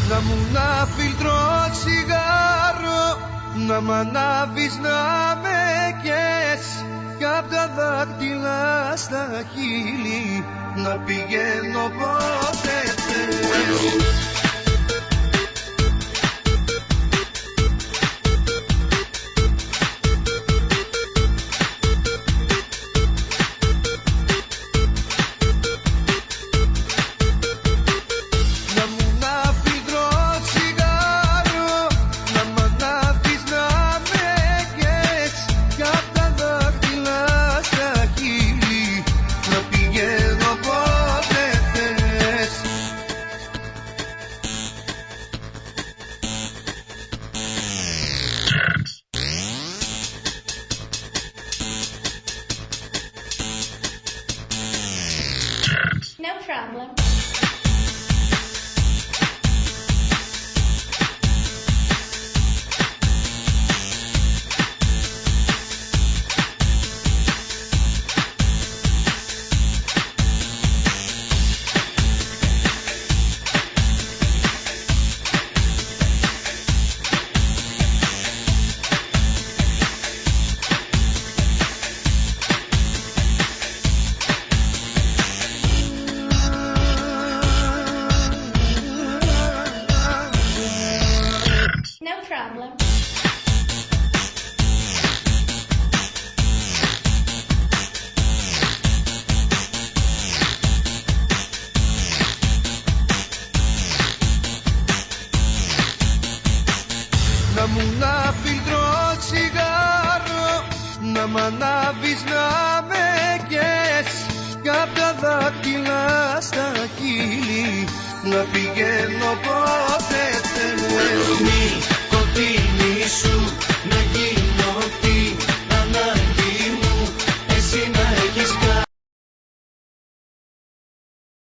Να μου να φιλτρώ τσιγάρο, να μ' ανάβεις να με κες, κι απ' τα δάχτυλα στα χείλη να πηγαίνω πότε θες. No problem. No problem. Να μου να φιλτρώ τσιγάρο, να μ' ανάβεις να με κες, κι απ' τα δάχτυλα στα χείλη να πηγαίνω πότε